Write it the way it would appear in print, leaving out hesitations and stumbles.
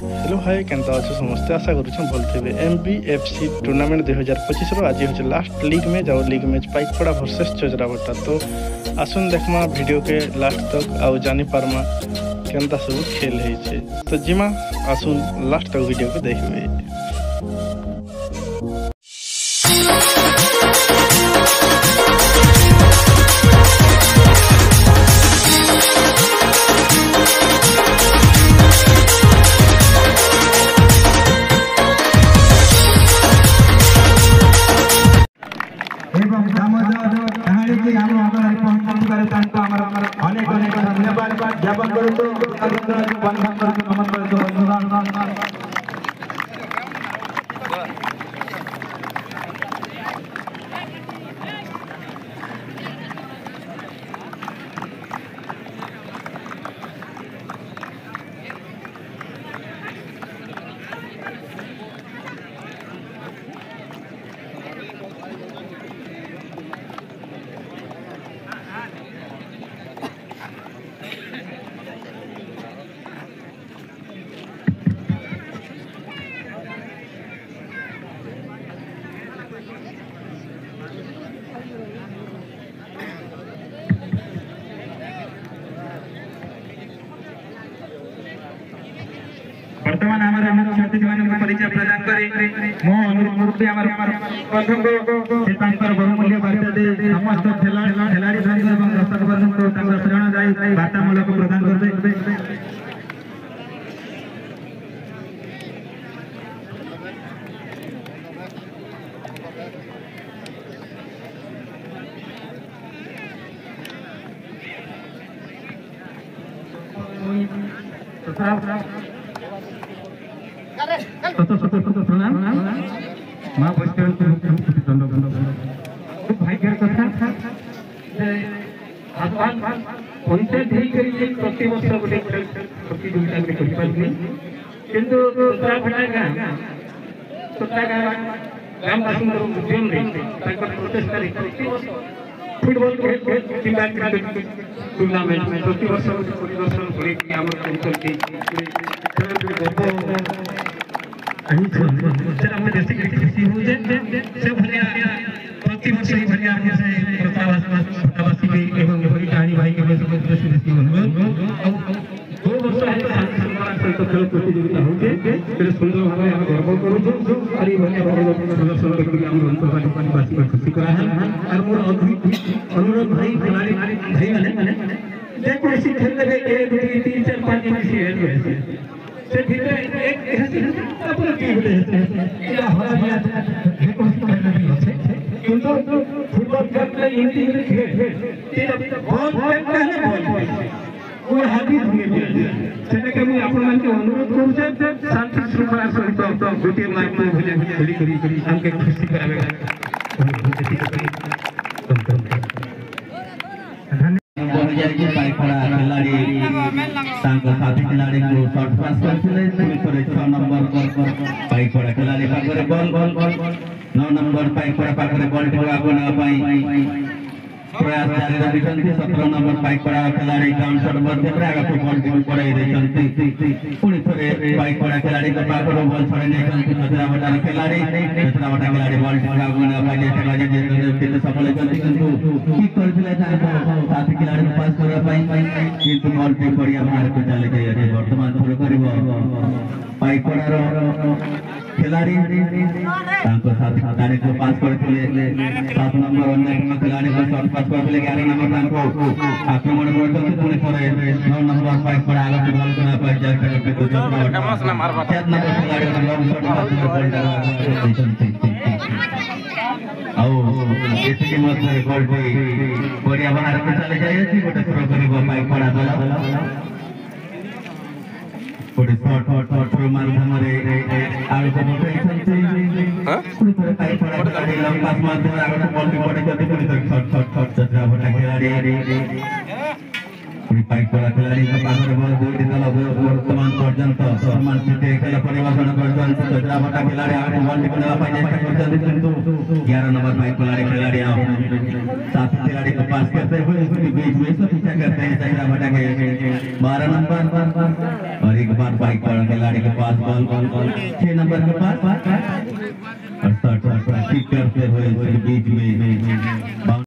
Hello hi केनता अच्छे समस्ते आशा करूँ भल थे MBFC टूर्नामेंट 2025 आज हूँ लास्ट लीग में जाओ लीग मैच पाइकपड़ा वर्सेस चजराभट्टा। तो आसुन देखमा वीडियो के लास्ट तक आउ जानी पारमा केनता सब खेल है। तो जिमा आसुन लास्ट तक वीडियो को देखिए। ज्ञापन करूँ वर्तमान हमारे मुख्य अतिथि मान परिचय प्रदान करे मो अनुरोध प्रथम को बहुमूल्य बार्ता दे समस्त खिलाड़ी एवं दर्शक वर्ग को प्रेरणा दायी वार्तामूलक प्रदान करते। भाग्य कथा प्रति वर्ष गोटे प्रतियोगिता किंतु ग्रामवासी उद्यम प्रचेषा फुटबॉल टूर्नामेंट प्रति वर्ष परिदर्शन खुशी हो प्रति वर्ष कहानी भाई के दो वर्ष सहित खेल प्रतियोगिता होते सुंदर भाव में गर्व करूँ और प्रदर्शन करके खुशी करा और मोर अनुरोध भाई खिलाड़ी भाई मैंने जेकोसी खेल लगे 1 2 3 4 5 मिसी से भीतर एक अपन की होते हैं या हरा दिया जेकोसी खेल लगे होते किंतु फुटबॉल खेल हिंदी में खेल ये बहुत पहले बॉल वो हाथी हुए सेटा के मैं आपन मान के अनुरोध करू छे शांति श्रृंखला सहित गोटे मैच में खेली करी हमके खुशी करावे साथी खिलाड़ी को शॉर्ट पास करथिले 6 नंबर पाइकड़ा खिलाड़ी पाखरे बॉल 9 नंबर पाइकड़ा पाखरे बॉल ठेवा प्रयास जारी रखिछन्ति 17 नंबर पाइकड़ा खिलाड़ी काउंटर मध्य आगे को बॉल टीम पड़ाई देछन्ति पुणी थरे पाइकड़ा खिलाड़ी के पाखरो बॉल छड़े नेछन्ति चजराभट्टा खिलाड़ी खिलाड़ी बॉल ठेवा गुना पाइले ठेवा जे सफल होछन्ति किंतु की करथिले साथी खिलाड़ी को पास करबा पाई किंतु बॉल टीम बढ़िया बाहर को चले जाय वर्तमान थोड़ा करिवो पाइकड़ा रो खिलाड़ी तांको साथी खिलाड़ी को पास करथिले 7 नंबर अन्य खिलाड़ी को शॉट पास करथिले 11 नंबर तांको आक्रमण करथि पुणी थरे 9 नंबर पाइकड़ा आगे बॉल करना पाई जाय करके तो 7 नंबर खिलाड़ी को लॉन्ग शॉट पास करथिले इसके मध्य गोल बढ़िया बाहर को चले जाए गोटे थ्रो करिवो पाइकड़ा दल गोटे शॉट माध्यम रे आगे को मोटे छन्ति पाइकड़ा खिलाड़ी लंग पास माध्यम आगे बॉल पड़े जति पुणी शॉट चजराभट्टा खिलाड़ी पाइकड़ा खिलाड़ी के पाखरे बॉल दुईटी दल वर्तमान पर्यंत समान स्थिति खेल परिवर्तन करछन्ति चजराभट्टा खिलाड़ी आगे बॉल टिपनेबा पाई चेष्टा करछन्ति किंतु 11 नंबर पाइकड़ा खिलाड़ी साथी खिलाड़ी को पास करते हुए बीच में से पीछा करते हैं चजराभट्टा के 12 नंबर और एक बार बाइक पर खिलाड़ी के पास बॉल 6 नंबर के पास और शॉट किक करते हुए बीच में